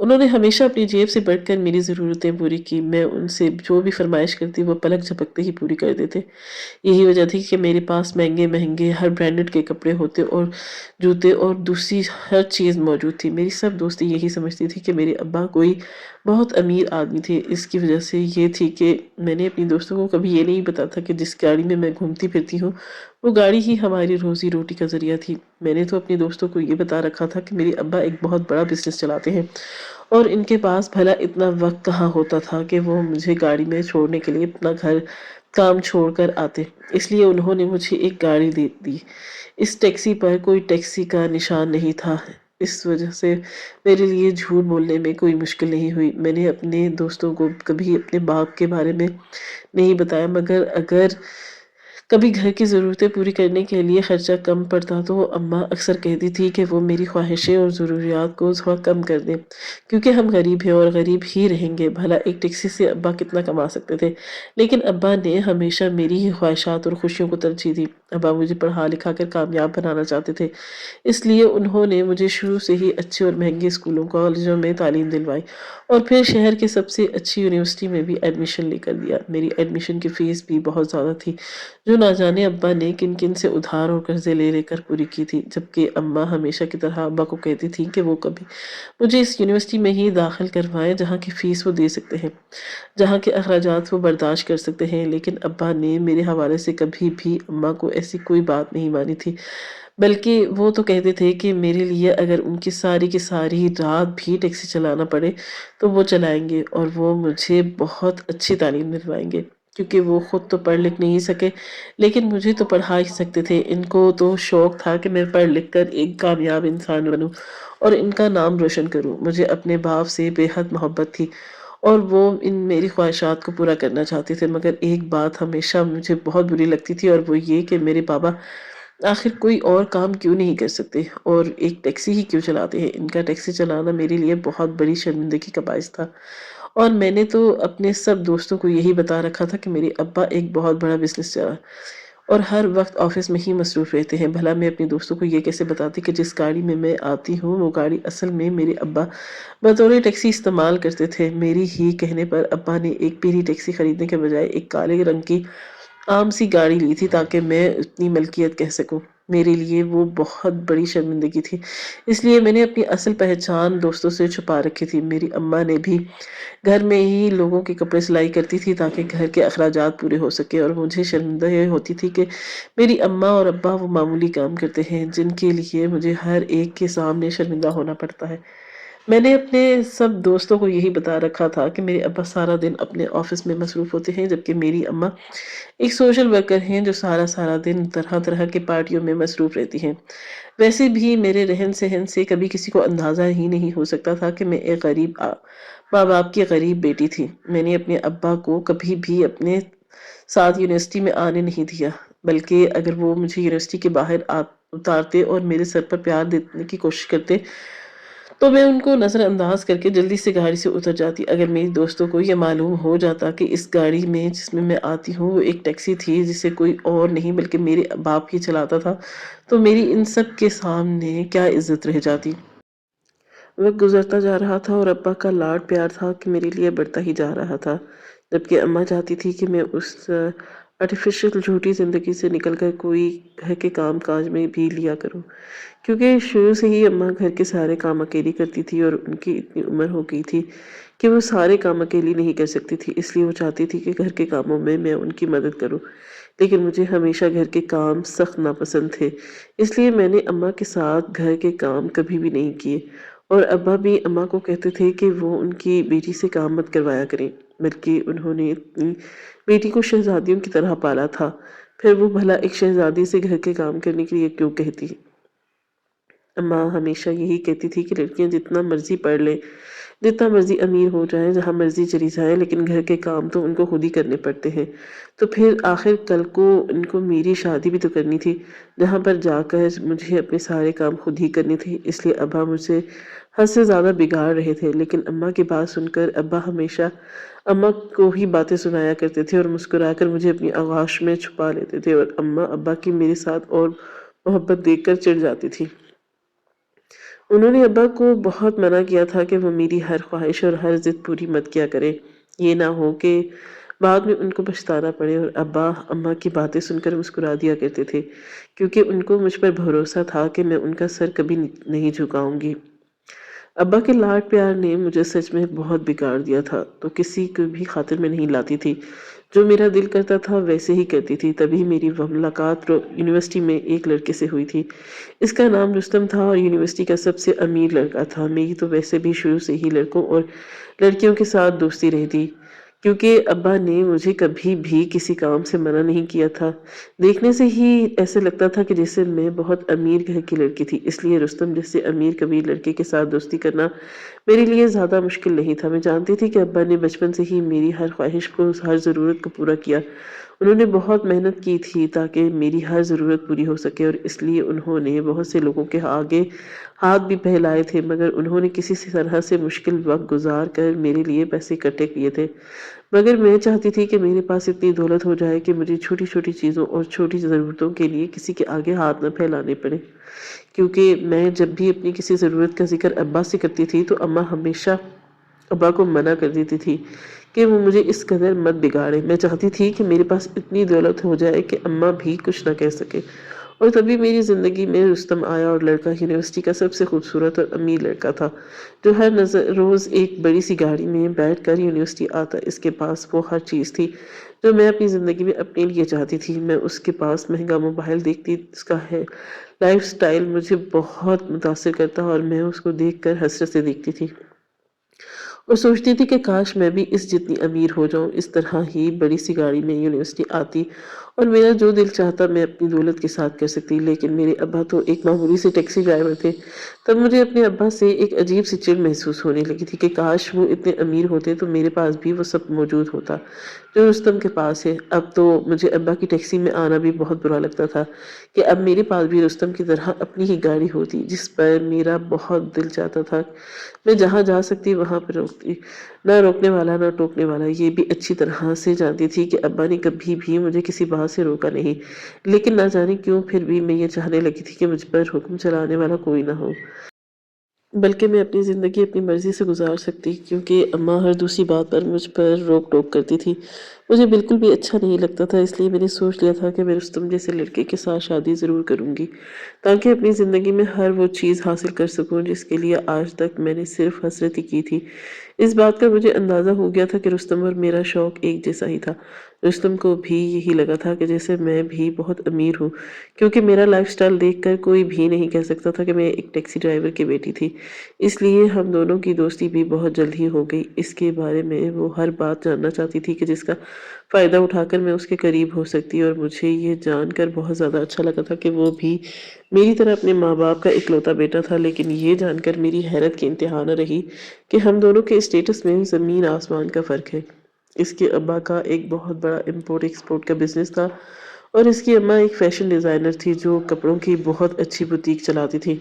انہوں نے ہمیشہ اپنی جیب سے بڑھ کر میری ضرورتیں پوری کی، میں ان سے جو بھی فرمائش کرتی وہ پلک جھپکتے ہی پوری کر دیتے۔ یہی وجہ تھی کہ میرے پاس مہنگے مہنگے ہر برانڈڈ کے کپڑے ہوتے اور جوتے اور دوسری ہر چیز موجود تھی۔ میری سب دوستی یہی سمجھتی تھی کہ میرے ابا کوئی بہت امیر آدمی تھے۔ اس کی وجہ سے یہ تھی کہ میں نے اپنی دوستوں کو کبھی یہ نہیں بتایا تھا کہ جس گاڑی میں میں گھومتی پھرتی ہوں وہ گاڑی ہی ہماری روزی روٹی کا ذریعہ تھی۔ میں نے تو اپنی دوستوں کو یہ بتا رکھا تھا کہ میرے ابا ایک بہت بڑا بزنس چلاتے ہیں اور ان کے پاس بھلا اتنا وقت کہاں ہوتا تھا کہ وہ مجھے گاڑی میں چھوڑنے کے لیے اپنا گھر کام چھوڑ کر آتے۔ اس لیے انہوں نے مجھے ایک گاڑی دے دی۔ اس ٹیکسی پر کوئی ٹیکسی کا نشان نہیں تھا، اس وجہ سے میرے لیے جھوٹ بولنے میں کوئی مشکل نہیں ہوئی۔ میں نے اپنے دوستوں کو کبھی اپنے باپ کے بارے میں نہیں بتایا، مگر اگر کبھی گھر کی ضرورتیں پوری کرنے کے لیے خرچہ کم پڑتا تو اماں اکثر کہتی تھی کہ وہ میری خواہشیں اور ضروریات کو تھوڑا کم کر دیں، کیونکہ ہم غریب ہیں اور غریب ہی رہیں گے۔ بھلا ایک ٹیکسی سے ابا کتنا کما سکتے تھے، لیکن ابا نے ہمیشہ میری ہی خواہشات اور خوشیوں کو ترجیح دی۔ ابا مجھے پڑھا لکھا کر کامیاب بنانا چاہتے تھے، اس لیے انہوں نے مجھے شروع سے ہی اچھے اور مہنگے اسکولوں کالجوں میں تعلیم دلوائی اور پھر شہر کے سب سے اچھی یونیورسٹی میں بھی ایڈمیشن لے کر دیا۔ میری ایڈمیشن کی فیس بھی بہت زیادہ تھی، جو نہ جانے ابا نے کن کن سے ادھار اور قرضے لے لے کر پوری کی تھی، جبکہ اماں ہمیشہ کی طرح ابا کو کہتی تھی کہ وہ کبھی مجھے اس یونیورسٹی میں ہی داخل کروائیں جہاں کی فیس وہ دے سکتے ہیں، جہاں کے اخراجات وہ برداشت کر سکتے ہیں۔ لیکن ابا نے میرے حوالے سے کبھی بھی اماں کو ایسی کوئی بات نہیں مانی تھی، بلکہ وہ تو کہتے تھے کہ میرے لیے اگر ان کی ساری رات بھی ٹیکسی چلانا پڑے تو وہ چلائیں گے اور وہ مجھے بہت اچھی تعلیم دلوائیں گے، کیونکہ وہ خود تو پڑھ لکھ نہیں سکے لیکن مجھے تو پڑھا ہی سکتے تھے۔ ان کو تو شوق تھا کہ میں پڑھ لکھ کر ایک کامیاب انسان بنوں اور ان کا نام روشن کروں۔ مجھے اپنے باپ سے بے حد محبت تھی اور وہ ان میری خواہشات کو پورا کرنا چاہتے تھے، مگر ایک بات ہمیشہ مجھے بہت بری لگتی تھی اور وہ یہ کہ میرے بابا آخر کوئی اور کام کیوں نہیں کر سکتے اور ایک ٹیکسی ہی کیوں چلاتے ہیں۔ ان کا ٹیکسی چلانا میرے لیے بہت بڑی شرمندگی کا باعث تھا اور میں نے تو اپنے سب دوستوں کو یہی بتا رکھا تھا کہ میرے ابا ایک بہت بڑا بزنس چلا اور ہر وقت آفس میں ہی مصروف رہتے ہیں۔ بھلا میں اپنی دوستوں کو یہ کیسے بتاتی کہ جس گاڑی میں میں آتی ہوں وہ گاڑی اصل میں میرے ابا بطور ٹیکسی استعمال کرتے تھے۔ میری ہی کہنے پر ابا نے ایک پیلی ٹیکسی خریدنے کے بجائے ایک کالے رنگ کی عام سی گاڑی لی تھی تاکہ میں اپنی ملکیت کہہ سکوں۔ میرے لیے وہ بہت بڑی شرمندگی تھی، اس لیے میں نے اپنی اصل پہچان دوستوں سے چھپا رکھی تھی۔ میری اماں نے بھی گھر میں ہی لوگوں کے کپڑے سلائی کرتی تھی تاکہ گھر کے اخراجات پورے ہو سکے اور مجھے شرمندہ یہ ہوتی تھی کہ میری اماں اور ابا وہ معمولی کام کرتے ہیں جن کے لیے مجھے ہر ایک کے سامنے شرمندہ ہونا پڑتا ہے۔ میں نے اپنے سب دوستوں کو یہی بتا رکھا تھا کہ میرے ابا سارا دن اپنے آفس میں مصروف ہوتے ہیں، جبکہ میری اماں ایک سوشل ورکر ہیں جو سارا دن طرح طرح کے پارٹیوں میں مصروف رہتی ہیں۔ ویسے بھی میرے رہن سہن سے کبھی کسی کو اندازہ ہی نہیں ہو سکتا تھا کہ میں ایک غریب ماں باپ کی غریب بیٹی تھی۔ میں نے اپنے ابا کو کبھی بھی اپنے ساتھ یونیورسٹی میں آنے نہیں دیا، بلکہ اگر وہ مجھے یونیورسٹی کے باہر اتارتے اور میرے سر پر پیار دینے کی کوشش کرتے تو میں ان کو نظر انداز کر کے جلدی سے گاڑی سے اتر جاتی۔ اگر میری دوستوں کو یہ معلوم ہو جاتا کہ اس گاڑی میں جس میں میں آتی ہوں وہ ایک ٹیکسی تھی جسے کوئی اور نہیں بلکہ میرے باپ ہی چلاتا تھا تو میری ان سب کے سامنے کیا عزت رہ جاتی۔ وقت گزرتا جا رہا تھا اور ابا کا لاڈ پیار تھا کہ میرے لیے بڑھتا ہی جا رہا تھا، جبکہ اماں چاہتی تھی کہ میں اس آرٹیفیشل جھوٹی زندگی سے نکل کر کوئی گھر کے کام کاج میں بھی لیا کروں، کیونکہ شروع سے ہی اماں گھر کے سارے کام اکیلی کرتی تھی اور ان کی اتنی عمر ہو گئی تھی کہ وہ سارے کام اکیلی نہیں کر سکتی تھی، اس لیے وہ چاہتی تھی کہ گھر کے کاموں میں ان کی مدد کروں۔ لیکن مجھے ہمیشہ گھر کے کام سخت ناپسند تھے، اس لیے میں نے اماں کے ساتھ گھر کے کام کبھی بھی نہیں کیے اور ابا بھی اماں کو کہتے تھے کہ وہ ان کی بیٹی سے کام مت کروایا کریں، بلکہ انہوں نے اپنی بیٹی کو شہزادیوں کی طرح پالا تھا، پھر وہ بھلا ایک شہزادی سے گھر کے کام کرنے کے لیے کیوں کہتی۔ اماں ہمیشہ یہی کہتی تھی کہ لڑکیاں جتنا مرضی پڑھ لیں، جتنا مرضی امیر ہو جائیں، جہاں مرضی چلی جائیں، لیکن گھر کے کام تو ان کو خود ہی کرنے پڑتے ہیں۔ تو پھر آخر کل کو ان کو میری شادی بھی تو کرنی تھی، جہاں پر جا کر مجھے اپنے سارے کام خود ہی کرنے تھے، اس لیے ابا مجھ سے حد سے زیادہ بگاڑ رہے تھے۔ لیکن اماں کی بات سن کر ابا ہمیشہ اماں کو ہی باتیں سنایا کرتے تھے اور مسکرا کر مجھے اپنی آغوش میں چھپا لیتے تھے اور اماں ابا کی میرے ساتھ اور محبت دیکھ کر چڑھ جاتی تھی انہوں نے ابا کو بہت منع کیا تھا کہ وہ میری ہر خواہش اور ہر ضد پوری مت کیا کرے، یہ نہ ہو کہ بعد میں ان کو پچھتانا پڑے۔ اور ابا اماں کی باتیں سن کر مسکرا دیا کرتے تھے، کیونکہ ان کو مجھ پر بھروسہ تھا کہ میں ان کا سر کبھی نہیں جھکاؤں گی۔ ابا کے لاڈ پیار نے مجھے سچ میں بہت بگاڑ دیا تھا، تو کسی کو بھی خاطر میں نہیں لاتی تھی، جو میرا دل کرتا تھا ویسے ہی کرتی تھی۔ تبھی میری وہ ملاقات یونیورسٹی میں ایک لڑکے سے ہوئی تھی، اس کا نام رستم تھا اور یونیورسٹی کا سب سے امیر لڑکا تھا۔ میری تو ویسے بھی شروع سے ہی لڑکوں اور لڑکیوں کے ساتھ دوستی رہی تھی، کیونکہ ابا نے مجھے کبھی بھی کسی کام سے منع نہیں کیا تھا۔ دیکھنے سے ہی ایسے لگتا تھا کہ جیسے میں بہت امیر گھر کی لڑکی تھی، اس لیے رستم جیسے امیر کبیر لڑکے کے ساتھ دوستی کرنا میرے لیے زیادہ مشکل نہیں تھا۔ میں جانتی تھی کہ ابا نے بچپن سے ہی میری ہر خواہش کو، ہر ضرورت کو پورا کیا۔ انہوں نے بہت محنت کی تھی تاکہ میری ہر ضرورت پوری ہو سکے، اور اس لیے انہوں نے بہت سے لوگوں کے آگے ہاتھ بھی پھیلائے تھے، مگر انہوں نے کسی طرح سے مشکل وقت گزار کر میرے لیے پیسے اکٹھے کیے تھے۔ مگر میں چاہتی تھی کہ میرے پاس اتنی دولت ہو جائے کہ مجھے چھوٹی چھوٹی چیزوں اور چھوٹی ضرورتوں کے لیے کسی کے آگے ہاتھ نہ پھیلانے پڑے، کیونکہ میں جب بھی اپنی کسی ضرورت کا ذکر ابا سے کرتی تھی تو اماں ہمیشہ ابا کو منع کر دیتی تھی کہ وہ مجھے اس قدر مت بگاڑے۔ میں چاہتی تھی کہ میرے پاس اتنی دولت ہو جائے کہ اماں بھی کچھ نہ کہہ سکے۔ اور تبھی میری زندگی میں رستم آیا، اور لڑکا یونیورسٹی کا سب سے خوبصورت اور امیر لڑکا تھا، جو ہر روز ایک بڑی سی گاڑی میں بیٹھ کر یونیورسٹی آتا۔ اس کے پاس وہ ہر چیز تھی جو میں اپنی زندگی میں اپنے لیے چاہتی تھی۔ میں اس کے پاس مہنگا موبائل دیکھتی، اس کا لائف سٹائل مجھے بہت متاثر کرتا، اور میں اس کو دیکھ کر حسرت سے دیکھتی تھی اور سوچتی تھی کہ کاش میں بھی اس جتنی امیر ہو جاؤں، اس طرح ہی بڑی سی گاڑی میں یونیورسٹی آتی اور میرا جو دل چاہتا میں اپنی دولت کے ساتھ کر سکتی۔ لیکن میرے ابا تو ایک معمولی سے ٹیکسی ڈرائیور تھے۔ تب مجھے اپنے ابا سے ایک عجیب سی چڑ محسوس ہونے لگی تھی کہ کاش وہ اتنے امیر ہوتے تو میرے پاس بھی وہ سب موجود ہوتا جو رستم کے پاس ہے۔ اب تو مجھے ابا کی ٹیکسی میں آنا بھی بہت برا لگتا تھا کہ اب میرے پاس بھی رستم کی طرح اپنی ہی گاڑی ہوتی، جس پر میرا بہت دل چاہتا تھا۔ میں جہاں جا سکتی وہاں پر روکتی، نہ روکنے والا نہ ٹوکنے والا۔ یہ بھی اچھی طرح سے جانتی تھی کہ ابا نے کبھی بھی مجھے کسی بات سے روکا نہیں، لیکن نہ جانے کیوں پھر بھی میں یہ چاہنے لگی تھی کہ مجھ پر حکم چلانے والا کوئی نہ ہو، بلکہ میں اپنی زندگی اپنی مرضی سے گزار سکتی، کیونکہ اماں ہر دوسری بات پر مجھ پر روک ٹوک کرتی تھی۔ مجھے بالکل بھی اچھا نہیں لگتا تھا، اس لیے میں نے سوچ لیا تھا کہ میں رستم جیسے لڑکے کے ساتھ شادی ضرور کروں گی، تاکہ اپنی زندگی میں ہر وہ چیز حاصل کر سکوں جس کے لیے آج تک میں نے صرف حسرت ہی کی تھی۔ اس بات کا مجھے اندازہ ہو گیا تھا کہ رستم اور میرا شوق ایک جیسا ہی تھا۔ رستم کو بھی یہی لگا تھا کہ جیسے میں بھی بہت امیر ہوں، کیونکہ میرا لائف سٹائل دیکھ کر کوئی بھی نہیں کہہ سکتا تھا کہ میں ایک ٹیکسی ڈرائیور کی بیٹی تھی۔ اس لیے ہم دونوں کی دوستی بھی بہت جلد ہی ہو گئی۔ اس کے بارے میں وہ ہر بات جاننا چاہتی تھی کہ جس کا فائدہ اٹھا کر میں اس کے قریب ہو سکتی، اور مجھے یہ جان کر بہت زیادہ اچھا لگا تھا کہ وہ بھی میری طرح اپنے ماں باپ کا اکلوتا بیٹا تھا۔ لیکن یہ جان کر میری حیرت کی انتہا نہ رہی کہ ہم دونوں کے اسٹیٹس میں زمین آسمان کا فرق ہے۔ اس کے ابا کا ایک بہت بڑا امپورٹ ایکسپورٹ کا بزنس تھا، اور اس کی اماں ایک فیشن ڈیزائنر تھی جو کپڑوں کی بہت اچھی بوتیک چلاتی تھی۔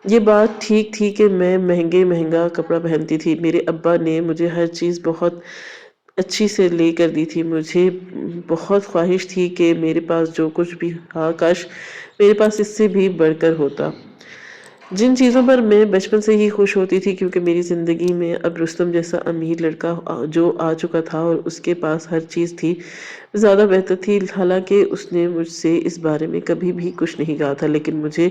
یہ بات ٹھیک تھی کہ میں مہنگا کپڑا پہنتی تھی۔ میرے ابا نے مجھے ہر چیز بہت اچھی سے لے کر دی تھی۔ مجھے بہت خواہش تھی کہ میرے پاس جو کچھ بھی تھا کاش میرے پاس اس سے بھی بڑھ کر ہوتا۔ جن چیزوں پر میں بچپن سے ہی خوش ہوتی تھی، کیونکہ میری زندگی میں اب رستم جیسا امیر لڑکا جو آ چکا تھا اور اس کے پاس ہر چیز تھی، زیادہ بہتر تھی۔ حالانکہ اس نے مجھ سے اس بارے میں کبھی بھی کچھ نہیں کہا تھا، لیکن مجھے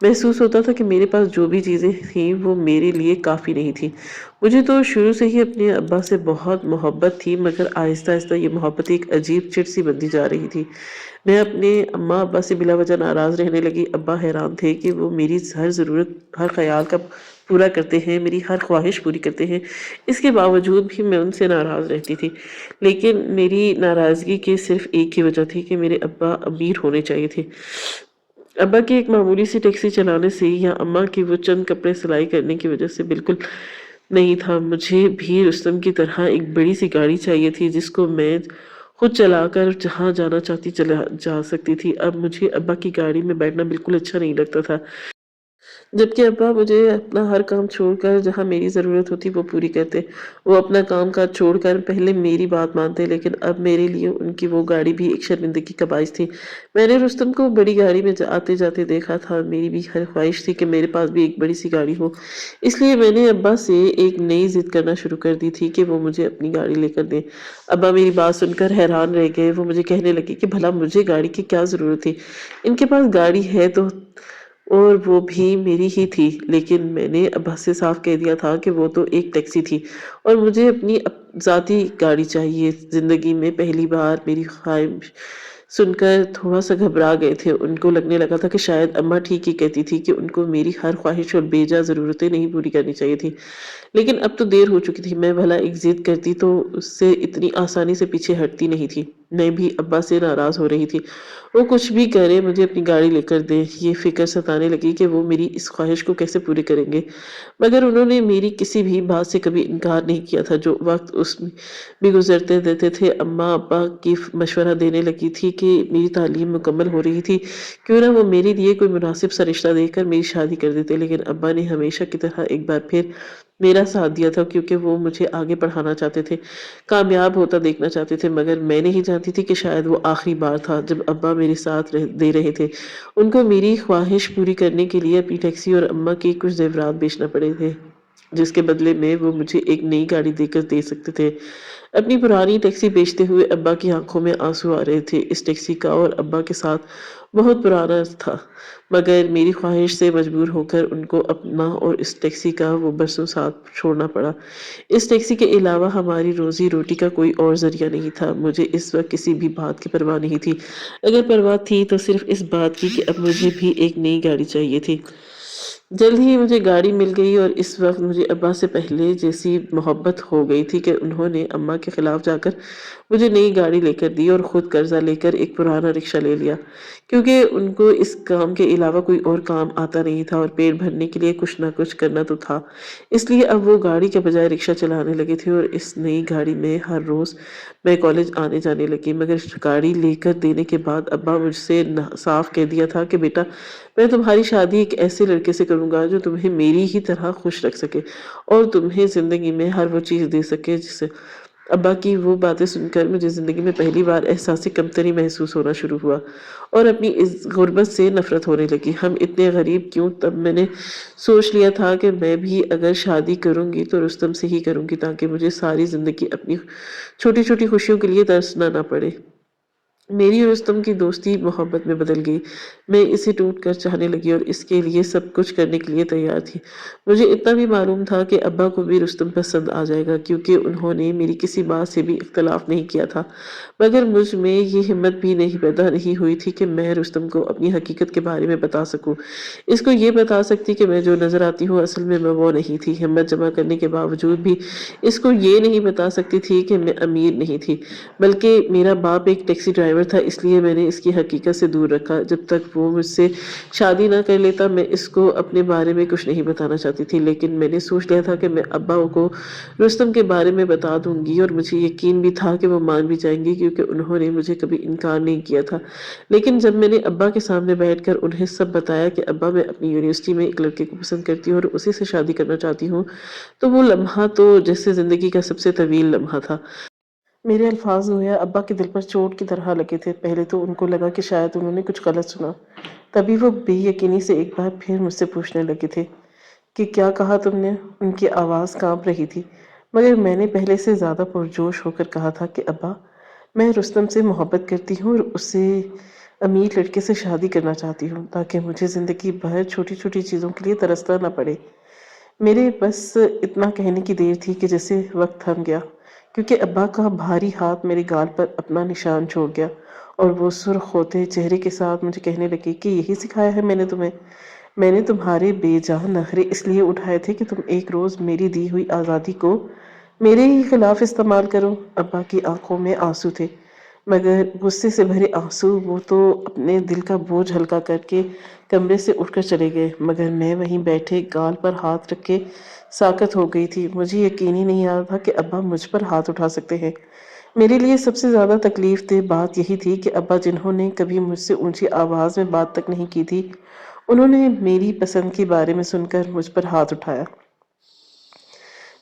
محسوس ہوتا تھا کہ میرے پاس جو بھی چیزیں تھیں وہ میرے لیے کافی نہیں تھیں۔ مجھے تو شروع سے ہی اپنے ابا سے بہت محبت تھی، مگر آہستہ آہستہ یہ محبت ایک عجیب چڑ سی بنتی جا رہی تھی۔ میں اپنے اماں ابا سے بلا وجہ ناراض رہنے لگی۔ ابا حیران تھے کہ وہ میری ہر ضرورت، ہر خیال کا پورا کرتے ہیں، میری ہر خواہش پوری کرتے ہیں، اس کے باوجود بھی میں ان سے ناراض رہتی تھی۔ لیکن میری ناراضگی کی صرف ایک ہی وجہ تھی کہ میرے ابا امیر ہونے چاہیے تھے۔ ابا کی ایک معمولی سی ٹیکسی چلانے سے یا اماں کی وہ چند کپڑے سلائی کرنے کی وجہ سے بالکل نہیں تھا۔ مجھے بھی رستم کی طرح ایک بڑی سی گاڑی چاہیے تھی جس کو میں خود چلا کر جہاں جانا چاہتی چلا جا سکتی تھی۔ اب مجھے ابا کی گاڑی میں بیٹھنا بالکل اچھا نہیں لگتا تھا۔ جبکہ ابا مجھے اپنا ہر کام چھوڑ کر جہاں میری ضرورت ہوتی وہ پوری کرتے۔ وہ اپنا کام کاج چھوڑ کر پہلے میری بات مانتے، لیکن اب میرے لیے ان کی وہ گاڑی بھی ایک شرمندگی کا باعث تھی۔ میں نے رستم کو بڑی گاڑی میں آتے جاتے دیکھا تھا، میری بھی ہر خواہش تھی کہ میرے پاس بھی ایک بڑی سی گاڑی ہو۔ اس لیے میں نے ابا سے ایک نئی ضد کرنا شروع کر دی تھی کہ وہ مجھے اپنی گاڑی لے کر دیں۔ ابا میری بات سن کر حیران رہ گئے۔ وہ مجھے کہنے لگے کہ بھلا مجھے گاڑی کی کیا ضرورت تھی، ان کے پاس گاڑی ہے تو، اور وہ بھی میری ہی تھی۔ لیکن میں نے ابا سے صاف کہہ دیا تھا کہ وہ تو ایک ٹیکسی تھی اور مجھے اپنی ذاتی گاڑی چاہیے۔ زندگی میں پہلی بار میری خواہش سن کر تھوڑا سا گھبرا گئے تھے۔ ان کو لگنے لگا تھا کہ شاید اماں ٹھیک ہی کہتی تھی کہ ان کو میری ہر خواہش اور بے جا ضرورتیں نہیں پوری کرنی چاہیے تھی۔ لیکن اب تو دیر ہو چکی تھی، میں بھلا ایک ضد کرتی تو اس سے اتنی آسانی سے پیچھے ہٹتی نہیں تھی۔ میں بھی ابا سے ناراض ہو رہی تھی۔ وہ کچھ بھی کرے مجھے اپنی گاڑی لے کر دیں، یہ فکر ستانے لگی کہ وہ میری اس خواہش کو کیسے پوری کریں گے۔ مگر انہوں نے میری کسی بھی بات سے کبھی انکار نہیں کیا تھا۔ جو وقت اس میں بھی گزرتے دیتے تھے، اماں ابا کی مشورہ دینے لگی تھی کہ میری تعلیم مکمل ہو رہی تھی، کیوں نہ وہ میرے لیے کوئی مناسب سا رشتہ دیکھ کر میری شادی کر دیتے۔ لیکن ابا نے ہمیشہ کی طرح ایک بار پھر میرا ساتھ دیا تھا، کیونکہ وہ مجھے آگے پڑھانا چاہتے تھے، کامیاب ہوتا دیکھنا چاہتے تھے۔ مگر میں نہیں جانتی تھی کہ شاید وہ آخری بار تھا جب ابا میرے ساتھ دے رہے تھے۔ ان کو میری خواہش پوری کرنے کے لیے اپنی ٹیکسی اور اماں کے کچھ زیورات بیچنا پڑے تھے، جس کے بدلے میں وہ مجھے ایک نئی گاڑی دے کر دے سکتے تھے۔ اپنی پرانی ٹیکسی بیچتے ہوئے ابا کی آنکھوں میں آنسو آ رہے تھے۔ اس ٹیکسی کا اور ابا کے ساتھ بہت پرانا تھا، مگر میری خواہش سے مجبور ہو کر ان کو اپنا اور اس ٹیکسی کا وہ برسوں ساتھ چھوڑنا پڑا۔ اس ٹیکسی کے علاوہ ہماری روزی روٹی کا کوئی اور ذریعہ نہیں تھا۔ مجھے اس وقت کسی بھی بات کی پرواہ نہیں تھی، اگر پرواہ تھی تو صرف اس بات کی کہ اب مجھے بھی ایک نئی گاڑی چاہیے تھی۔ جلد ہی مجھے گاڑی مل گئی اور اس وقت مجھے ابا سے پہلے جیسی محبت ہو گئی تھی کہ انہوں نے اماں کے خلاف جا کر مجھے نئی گاڑی لے کر دی اور خود قرضہ لے کر ایک پرانا رکشہ لے لیا، کیونکہ ان کو اس کام کے علاوہ کوئی اور کام آتا نہیں تھا اور پیٹ بھرنے کے لیے کچھ نہ کچھ کرنا تو تھا۔ اس لیے اب وہ گاڑی کے بجائے رکشہ چلانے لگے تھے اور اس نئی گاڑی میں ہر روز میں کالج آنے جانے لگی۔ مگر گاڑی لے کر دینے کے بعد ابا مجھ سے صاف کہہ دیا تھا کہ بیٹا، میں تمہاری شادی ایک ایسے لڑکے سے کروں گا جو تمہیں میری ہی طرح خوش رکھ سکے اور تمہیں زندگی میں ہر وہ چیز دے سکے جسے۔ ابا کی وہ باتیں سن کر مجھے زندگی میں پہلی بار احساس کمتری محسوس ہونا شروع ہوا اور اپنی اس غربت سے نفرت ہونے لگی۔ ہم اتنے غریب کیوں؟ تب میں نے سوچ لیا تھا کہ میں بھی اگر شادی کروں گی تو رستم سے ہی کروں گی، تاکہ مجھے ساری زندگی اپنی چھوٹی چھوٹی خوشیوں کے لیے ترسنا نہ پڑے۔ میری اور رستم کی دوستی محبت میں بدل گئی۔ میں اسے ٹوٹ کر چاہنے لگی اور اس کے لیے سب کچھ کرنے کے لیے تیار تھی۔ مجھے اتنا بھی معلوم تھا کہ ابا کو بھی رستم پسند آ جائے گا، کیونکہ انہوں نے میری کسی بات سے بھی اختلاف نہیں کیا تھا۔ مگر مجھ میں یہ ہمت بھی نہیں پیدا نہیں ہوئی تھی کہ میں رستم کو اپنی حقیقت کے بارے میں بتا سکوں، اس کو یہ بتا سکتی کہ میں جو نظر آتی ہوں اصل میں وہ نہیں تھی۔ ہمت جمع کرنے کے باوجود بھی اس کو یہ نہیں بتا سکتی تھی کہ میں امیر نہیں تھی، بلکہ میرا باپ ایک ٹیکسی ڈرائیور تھا۔ اس لیے میں نے اس کی حقیقت سے دور رکھا۔ جب تک وہ مجھ سے شادی نہ کر لیتا میں اس کو اپنے بارے میں کچھ نہیں بتانا چاہتی تھی، لیکن میں نے سوچ لیا تھا کہ میں ابا کو رستم کے بارے میں بتا دوں گی، اور مجھے یقین بھی تھا کہ وہ مان بھی جائیں گے، کیونکہ انہوں نے مجھے کبھی انکار نہیں کیا تھا۔ لیکن جب میں نے ابا کے سامنے بیٹھ کر انہیں سب بتایا کہ ابا، میں اپنی یونیورسٹی میں ایک لڑکے کو پسند کرتی ہوں اور اسی سے شادی کرنا چاہتی ہوں، تو وہ لمحہ تو جیسے زندگی کا سب سے طویل لمحہ تھا۔ میرے الفاظ گویا ابا کے دل پر چوٹ کی طرح لگے تھے۔ پہلے تو ان کو لگا کہ شاید انہوں نے کچھ غلط سنا، تبھی وہ بے یقینی سے ایک بار پھر مجھ سے پوچھنے لگے تھے کہ کیا کہا تم نے؟ ان کی آواز کانپ رہی تھی، مگر میں نے پہلے سے زیادہ پرجوش ہو کر کہا تھا کہ ابا، میں رستم سے محبت کرتی ہوں اور اسے امیر لڑکے سے شادی کرنا چاہتی ہوں، تاکہ مجھے زندگی بھر چھوٹی چھوٹی چیزوں کے لیے ترسنا نہ پڑے۔ میرے بس اتنا کہنے کی دیر تھی کہ جیسے وقت تھم گیا، کیونکہ ابا کا بھاری ہاتھ میرے گال پر اپنا نشان چھوڑ گیا اور وہ سرخ ہوتے چہرے کے ساتھ مجھے کہنے لگے کہ یہی سکھایا ہے میں نے تمہیں؟ میں نے تمہارے بے جان نخرے اس لیے اٹھائے تھے کہ تم ایک روز میری دی ہوئی آزادی کو میرے ہی خلاف استعمال کرو۔ ابا کی آنکھوں میں آنسو تھے، مگر غصے سے بھرے آنسو۔ وہ تو اپنے دل کا بوجھ ہلکا کر کے کمرے سے اٹھ کر چلے گئے، مگر میں وہیں بیٹھے گال پر ہاتھ رکھ کے ساکت ہو گئی تھی۔ مجھے یقین ہی نہیں آ رہا تھا کہ ابا مجھ پر ہاتھ اٹھا سکتے ہیں۔ میرے لیے سب سے زیادہ تکلیف دہ بات یہی تھی کہ ابا، جنہوں نے کبھی مجھ سے اونچی آواز میں بات تک نہیں کی تھی، انہوں نے میری پسند کے بارے میں سن کر مجھ پر ہاتھ اٹھایا۔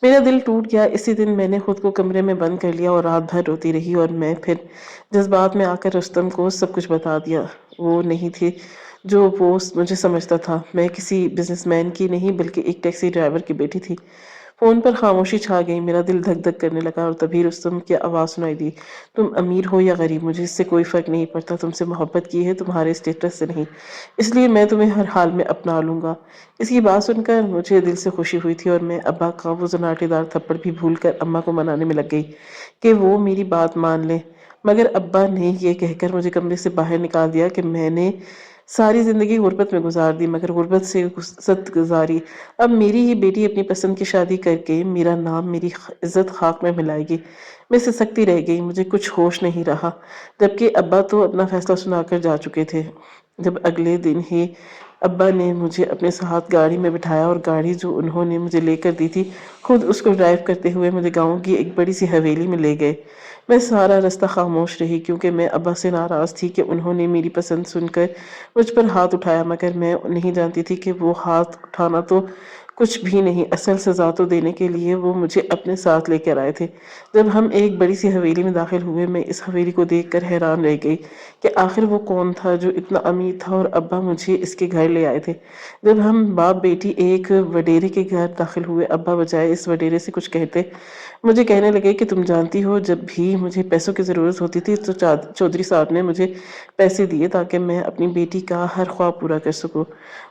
میرا دل ٹوٹ گیا۔ اسی دن میں نے خود کو کمرے میں بند کر لیا اور رات بھر روتی رہی، اور میں پھر جذبات میں آ کر رستم کو سب کچھ بتا دیا۔ وہ نہیں تھی جو وہ مجھے سمجھتا تھا۔ میں کسی بزنس مین کی نہیں بلکہ ایک ٹیکسی ڈرائیور کی بیٹی تھی۔ فون پر خاموشی چھا گئی۔ میرا دل دھک دھک کرنے لگا، اور تبھی رستم کی آواز سنائی دی، تم امیر ہو یا غریب مجھے اس سے کوئی فرق نہیں پڑتا، تم سے محبت کی ہے، تمہارے اسٹیٹس سے نہیں، اس لیے میں تمہیں ہر حال میں اپنا لوں گا۔ اس کی بات سن کر مجھے دل سے خوشی ہوئی تھی، اور میں ابا کا وہ زناٹے دار تھپڑ بھی بھول کر اماں کو منانے میں لگ گئی کہ وہ میری بات مان لیں۔ مگر ابا نے یہ کہہ کر مجھے کمرے سے باہر نکال دیا کہ میں نے ساری زندگی غربت میں گزار دی، مگر غربت سے عزت گزاری۔ اب میری ہی بیٹی اپنی پسند کی شادی کر کے میرا نام، میری عزت خاک میں ملائے گی۔ میں سسکتی رہ گئی، مجھے کچھ ہوش نہیں رہا، جبکہ ابا تو اپنا فیصلہ سنا کر جا چکے تھے۔ جب اگلے دن ہی ابا نے مجھے اپنے ساتھ گاڑی میں بٹھایا، اور گاڑی جو انہوں نے مجھے لے کر دی تھی خود اس کو ڈرائیو کرتے ہوئے مجھے گاؤں کی ایک بڑی سی حویلی میں لے گئے۔ میں سارا رستہ خاموش رہی، کیونکہ میں ابا سے ناراض تھی کہ انہوں نے میری پسند سن کر مجھ پر ہاتھ اٹھایا، مگر میں نہیں جانتی تھی کہ وہ ہاتھ اٹھانا تو کچھ بھی نہیں، اصل سزا تو دینے کے لیے وہ مجھے اپنے ساتھ لے کر آئے تھے۔ جب ہم ایک بڑی سی حویلی میں داخل ہوئے، میں اس حویلی کو دیکھ کر حیران رہ گئی کہ آخر وہ کون تھا جو اتنا امیر تھا، اور ابا مجھے اس کے گھر لے آئے تھے۔ جب ہم باپ بیٹی ایک وڈیرے کے گھر داخل ہوئے، ابا بجائے اس وڈیرے سے کچھ کہتے مجھے کہنے لگے کہ تم جانتی ہو، جب بھی مجھے پیسوں کی ضرورت ہوتی تھی تو چودھری صاحب نے مجھے پیسے دیے تاکہ میں اپنی بیٹی کا ہر خواب پورا کر سکوں۔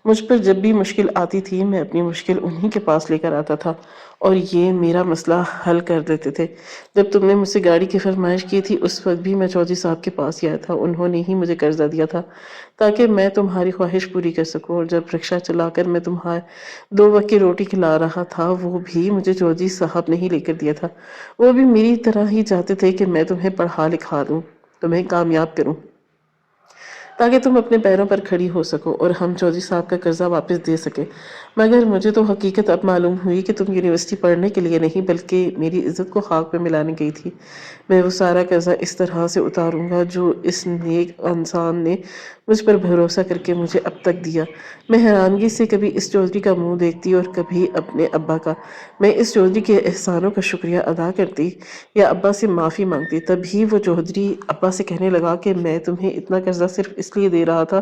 مجھ پر جب بھی مشکل آتی تھی میں اپنی مشکل انہی کے پاس لے کر آتا تھا، اور یہ میرا مسئلہ حل کر دیتے تھے۔ جب تم نے مجھ سے گاڑی کی فرمائش کی تھی اس وقت بھی میں چودھری صاحب کے پاس ہی آیا تھا، انہوں نے ہی مجھے قرضہ دیا تھا تاکہ میں تمہاری خواہش پوری کر سکوں، اور جب رکشہ چلا کر میں تمہارے 2 وقت کی روٹی کھلا رہا تھا وہ بھی مجھے چودھری صاحب نے ہی لے کر دیا تھا۔ وہ بھی میری طرح ہی چاہتے تھے کہ میں تمہیں پڑھا لکھا دوں، تمہیں کامیاب کروں، تاکہ تم اپنے پیروں پر کھڑی ہو سکو اور ہم چودھری صاحب کا قرضہ واپس دے سکیں۔ مگر مجھے تو حقیقت اب معلوم ہوئی کہ تم یونیورسٹی پڑھنے کے لیے نہیں بلکہ میری عزت کو خاک میں ملانے گئی تھی۔ میں وہ سارا قرضہ اس طرح سے اتاروں گا جو اس نیک انسان نے مجھ پر بھروسہ کر کے مجھے اب تک دیا۔ میں حیرانگی سے کبھی اس چودھری کا منہ دیکھتی اور کبھی اپنے ابا کا۔ میں اس چودھری کے احسانوں کا شکریہ ادا کرتی یا ابا سے معافی مانگتی۔ تبھی وہ چودھری ابا سے کہنے لگا کہ میں تمہیں اتنا قرضہ صرف اس لیے دے رہا تھا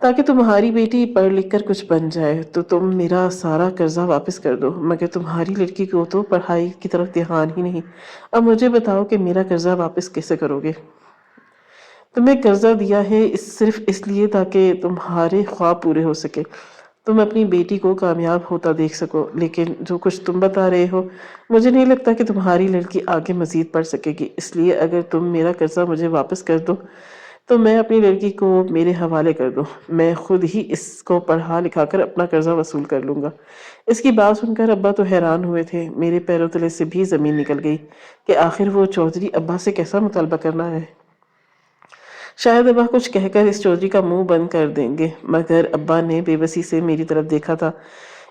تاکہ تمہاری بیٹی پڑھ لکھ کر کچھ بن جائے، تو تم میرا سارا قرضہ واپس کر دو، مگر تمہاری لڑکی کو تو پڑھائی کی طرف دھیان ہی نہیں۔ اب مجھے بتاؤ کہ میرا قرضہ واپس کیسے کرو گے؟ تمہیں قرضہ دیا ہے صرف اس لیے تاکہ تمہارے خواب پورے ہو سکے، تم اپنی بیٹی کو کامیاب ہوتا دیکھ سکو، لیکن جو کچھ تم بتا رہے ہو مجھے نہیں لگتا کہ تمہاری لڑکی آگے مزید پڑھ سکے گی، اس لیے اگر تم میرا قرضہ مجھے واپس کر دو تو میں اپنی لڑکی کو میرے حوالے کر دو، میں خود ہی اس کو پڑھا لکھا کر اپنا قرضہ وصول کر لوں گا۔ اس کی بات سن کر ابا تو حیران ہوئے تھے، میرے پیروں تلے سے بھی زمین نکل گئی کہ آخر وہ چودھری ابا سے کیسا مطالبہ کرنا ہے۔ شاید ابا کچھ کہہ کر اس چودھری کا منہ بند کر دیں گے، مگر ابا نے بے بسی سے میری طرف دیکھا تھا۔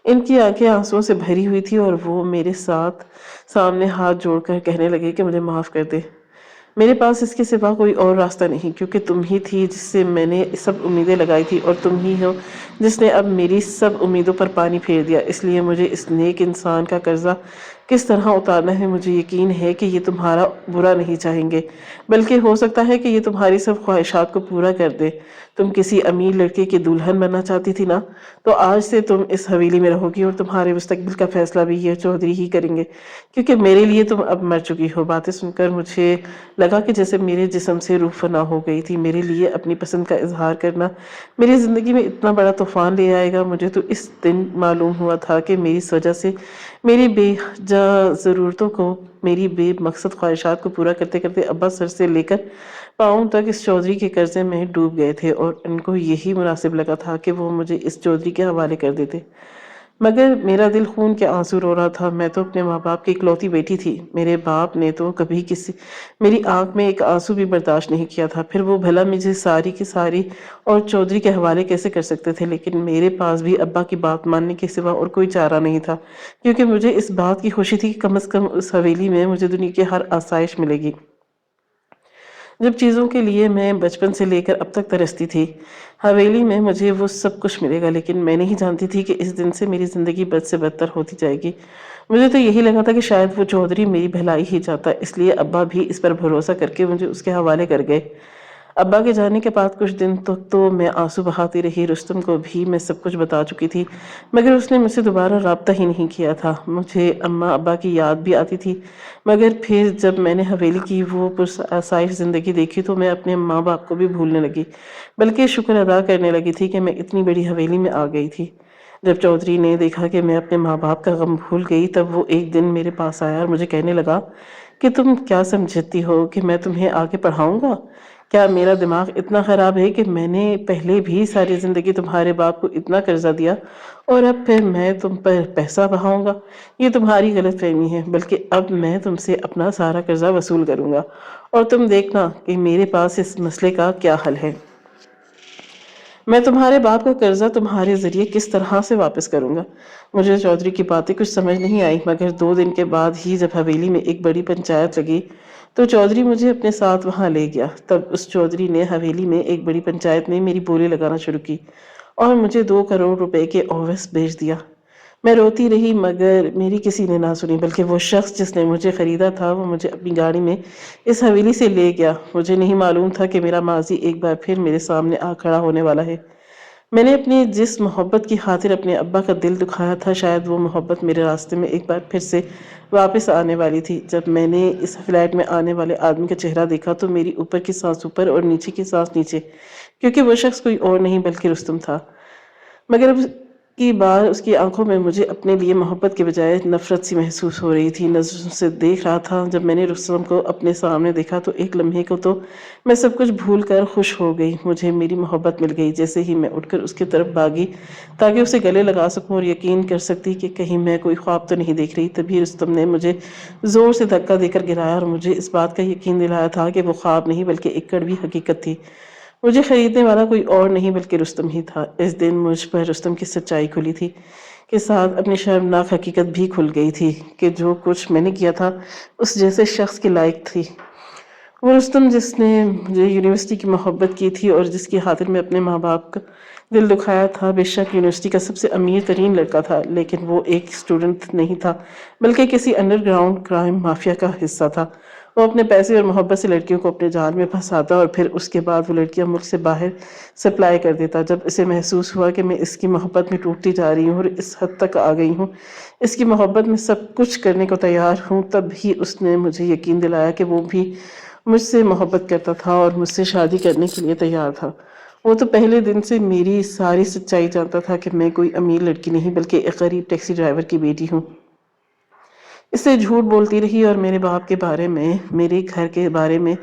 ان کی آنکھیں آنسوؤں سے بھری ہوئی تھی، اور وہ میرے سامنے ہاتھ جوڑ کر کہنے لگے کہ مجھے معاف کر دے، میرے پاس اس کے سوا کوئی اور راستہ نہیں، کیونکہ تم ہی تھی جس سے میں نے سب امیدیں لگائی تھی، اور تم ہی ہو جس نے اب میری سب امیدوں پر پانی پھیر دیا، اس لیے مجھے اس نیک انسان کا قرضہ کس طرح اتارنا ہے مجھے یقین ہے کہ یہ تمہارا برا نہیں چاہیں گے، بلکہ ہو سکتا ہے کہ یہ تمہاری سب خواہشات کو پورا کر دے۔ تم کسی امیر لڑکے کی دلہن بننا چاہتی تھی نا، تو آج سے تم اس حویلی میں رہو گی، اور تمہارے مستقبل کا فیصلہ بھی یہ چودھری ہی کریں گے، کیونکہ میرے لیے تم اب مر چکی ہو۔ باتیں سن کر مجھے لگا کہ جیسے میرے جسم سے روح فنا ہو گئی تھی۔ میرے لیے اپنی پسند کا اظہار کرنا میری زندگی میں اتنا بڑا طوفان لے آئے گا، مجھے تو اس دن معلوم ہوا تھا کہ میری اس وجہ سے میری بے جا ضرورتوں کو، میری بے مقصد خواہشات کو پورا کرتے کرتے ابا سر سے لے کر پاؤں تک اس چودھری کے قرضے میں ڈوب گئے تھے، اور ان کو یہی مناسب لگا تھا کہ وہ مجھے اس چودھری کے حوالے کر دیتے۔ مگر میرا دل خون کے آنسو رو رہا تھا، میں تو اپنے ماں باپ کی اکلوتی بیٹی تھی، میرے باپ نے تو کبھی میری آنکھ میں ایک آنسو بھی برداشت نہیں کیا تھا، پھر وہ بھلا مجھے ساری کی ساری اور چودھری کے حوالے کیسے کر سکتے تھے؟ لیکن میرے پاس بھی ابا کی بات ماننے کے سوا اور کوئی چارہ نہیں تھا، کیونکہ مجھے اس بات کی خوشی تھی کہ کم از کم اس حویلی میں مجھے دنیا کی ہر آسائش ملے گی جب چیزوں کے لیے میں بچپن سے لے کر اب تک ترستی تھی، حویلی میں مجھے وہ سب کچھ ملے گا، لیکن میں نہیں جانتی تھی کہ اس دن سے میری زندگی بد سے بدتر ہوتی جائے گی۔ مجھے تو یہی لگا تھا کہ شاید وہ چودھری میری بھلائی ہی چاہتا، اس لیے ابا بھی اس پر بھروسہ کر کے مجھے اس کے حوالے کر گئے۔ ابا کے جانے کے بعد کچھ دن تک تو میں آنسو بہاتی رہی، رستم کو بھی میں سب کچھ بتا چکی تھی، مگر اس نے مجھ سے دوبارہ رابطہ ہی نہیں کیا تھا۔ مجھے اماں ابا کی یاد بھی آتی تھی، مگر پھر جب میں نے حویلی کی وہ پرآسائش زندگی دیکھی تو میں اپنے ماں باپ کو بھی بھولنے لگی، بلکہ شکر ادا کرنے لگی تھی کہ میں اتنی بڑی حویلی میں آ گئی تھی۔ جب چودھری نے دیکھا کہ میں اپنے ماں باپ کا غم بھول گئی، تب وہ ایک دن میرے پاس آیا اور مجھے کہنے لگا کہ تم کیا سمجھتی ہو کہ میں تمہیں آگے پڑھاؤں گا؟ کیا میرا دماغ اتنا خراب ہے کہ میں نے پہلے بھی ساری زندگی تمہارے باپ کو اتنا قرضہ دیا اور اب پھر میں تم پر پیسہ بہاؤں گا؟ یہ تمہاری غلط فہمی ہے، بلکہ اب میں تم سے اپنا سارا قرضہ وصول کروں گا، اور تم دیکھنا کہ میرے پاس اس مسئلے کا کیا حل ہے۔ میں تمہارے باپ کا قرضہ تمہارے ذریعے کس طرح سے واپس کروں گا؟ مجھے چودھری کی باتیں کچھ سمجھ نہیں آئی، مگر 2 دن کے بعد ہی جب حویلی میں ایک بڑی پنچایت لگی تو چودھری مجھے اپنے ساتھ وہاں لے گیا۔ تب اس چودھری نے حویلی میں ایک بڑی پنچایت میں میری بولی لگانا شروع کی اور مجھے 2 کروڑ روپے کے عوض بھیج دیا۔ میں روتی رہی، مگر میری کسی نے نہ سنی، بلکہ وہ شخص جس نے مجھے خریدا تھا وہ مجھے اپنی گاڑی میں اس حویلی سے لے گیا۔ مجھے نہیں معلوم تھا کہ میرا ماضی ایک بار پھر میرے سامنے آ کھڑا ہونے والا ہے۔ میں نے اپنی جس محبت کی خاطر اپنے ابا کا دل دکھایا تھا، شاید وہ محبت میرے راستے میں ایک بار پھر سے واپس آنے والی تھی۔ جب میں نے اس فلیٹ میں آنے والے آدمی کا چہرہ دیکھا تو میری اوپر کی سانس اوپر اور نیچے کی سانس نیچے، کیونکہ وہ شخص کوئی اور نہیں بلکہ رستم تھا۔ مگر اب کی بار اس کی آنکھوں میں مجھے اپنے لیے محبت کے بجائے نفرت سی محسوس ہو رہی تھی۔ نظروں سے دیکھ رہا تھا۔ جب میں نے رستم کو اپنے سامنے دیکھا تو ایک لمحے کو تو میں سب کچھ بھول کر خوش ہو گئی۔ مجھے میری محبت مل گئی۔ جیسے ہی میں اٹھ کر اس کی طرف بھاگی تاکہ اسے گلے لگا سکوں اور یقین کر سکتی کہ کہیں میں کوئی خواب تو نہیں دیکھ رہی، تبھی رستم نے مجھے زور سے دھکا دے کر گرایا اور مجھے اس بات کا یقین دلایا تھا کہ وہ خواب نہیں بلکہ ایک کڑوی حقیقت تھی۔ مجھے خریدنے والا کوئی اور نہیں بلکہ رستم ہی تھا۔ اس دن مجھ پر رستم کی سچائی کھلی تھی، کے ساتھ اپنی شرمناک حقیقت بھی کھل گئی تھی کہ جو کچھ میں نے کیا تھا اس جیسے شخص کی لائق تھی۔ وہ رستم جس نے مجھے یونیورسٹی کی محبت کی تھی اور جس کی خاطر میں اپنے ماں باپ کا دل دکھایا تھا، بے شک یونیورسٹی کا سب سے امیر ترین لڑکا تھا، لیکن وہ ایک اسٹوڈنٹ نہیں تھا بلکہ کسی انڈر گراؤنڈ کرائم مافیا کا حصہ تھا۔ وہ اپنے پیسے اور محبت سے لڑکیوں کو اپنے جال میں پھنساتا اور پھر اس کے بعد وہ لڑکیاں ملک سے باہر سپلائی کر دیتا۔ جب اسے محسوس ہوا کہ میں اس کی محبت میں ٹوٹتی جا رہی ہوں اور اس حد تک آ گئی ہوں، اس کی محبت میں سب کچھ کرنے کو تیار ہوں، تب ہی اس نے مجھے یقین دلایا کہ وہ بھی مجھ سے محبت کرتا تھا اور مجھ سے شادی کرنے کے لیے تیار تھا۔ وہ تو پہلے دن سے میری ساری سچائی جانتا تھا کہ میں کوئی امیر لڑکی نہیں بلکہ ایک غریب ٹیکسی ڈرائیور کی بیٹی ہوں۔ اس سے جھوٹ بولتی رہی اور میرے باپ کے بارے میں، میرے گھر کے بارے میں،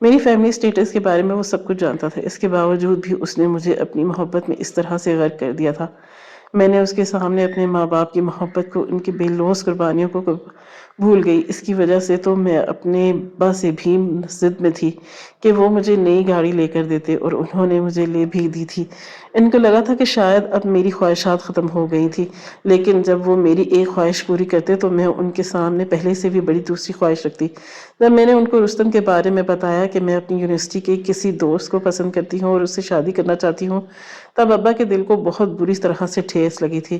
میری فیملی سٹیٹس کے بارے میں وہ سب کچھ جانتا تھا۔ اس کے باوجود بھی اس نے مجھے اپنی محبت میں اس طرح سے غرق کر دیا تھا۔ میں نے اس کے سامنے اپنے ماں باپ کی محبت کو، ان کی بے لوث قربانیوں کو بھول گئی۔ اس کی وجہ سے تو میں اپنے ابا سے بھی ضد میں تھی کہ وہ مجھے نئی گاڑی لے کر دیتے، اور انہوں نے مجھے لے بھی دی تھی۔ ان کو لگا تھا کہ شاید اب میری خواہشات ختم ہو گئی تھی، لیکن جب وہ میری ایک خواہش پوری کرتے تو میں ان کے سامنے پہلے سے بھی بڑی دوسری خواہش رکھتی۔ جب میں نے ان کو رستم کے بارے میں بتایا کہ میں اپنی یونیورسٹی کے کسی دوست کو پسند کرتی ہوں اور اس سے شادی کرنا چاہتی ہوں، تب ابا کے دل کو بہت بری طرح سے ٹھیس لگی تھی۔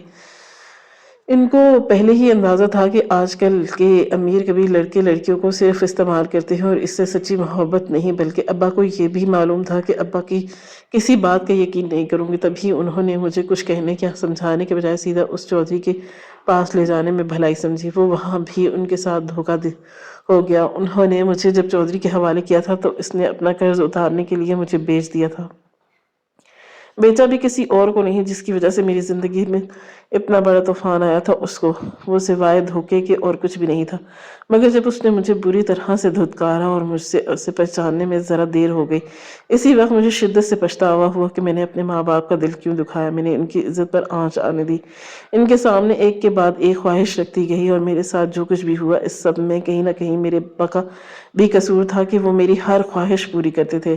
ان کو پہلے ہی اندازہ تھا کہ آج کل کے امیر کبھی لڑکے لڑکیوں کو صرف استعمال کرتے ہیں اور اس سے سچی محبت نہیں، بلکہ ابا کو یہ بھی معلوم تھا کہ ابا کی کسی بات کا یقین نہیں کروں گی۔ تبھی انہوں نے مجھے کچھ کہنے یا سمجھانے کے بجائے سیدھا اس چودھری کے پاس لے جانے میں بھلائی سمجھی۔ وہ وہاں بھی ان کے ساتھ دھوکہ ہو گیا۔ انہوں نے مجھے جب چودھری کے حوالے کیا تھا تو اس نے اپنا قرض اتارنے کے لیے مجھے بیچ دیا تھا، بیچا بھی کسی اور کو نہیں، جس کی وجہ سے میری زندگی میں اتنا بڑا طوفان آیا تھا اس کو، وہ سوائے دھوکے کے اور کچھ بھی نہیں تھا۔ مگر جب اس نے مجھے بری طرح سے دھتکارا اور مجھ سے اسے پہچاننے میں ذرا دیر ہو گئی، اسی وقت مجھے شدت سے پچھتاوا ہوا کہ میں نے اپنے ماں باپ کا دل کیوں دکھایا۔ میں نے ان کی عزت پر آنچ آنے دی، ان کے سامنے ایک کے بعد ایک خواہش رکھتی گئی، اور میرے ساتھ جو کچھ بھی ہوا اس سب میں کہیں نہ کہیں میرے ابا کا بھی قصور تھا کہ وہ میری ہر خواہش پوری کرتے تھے۔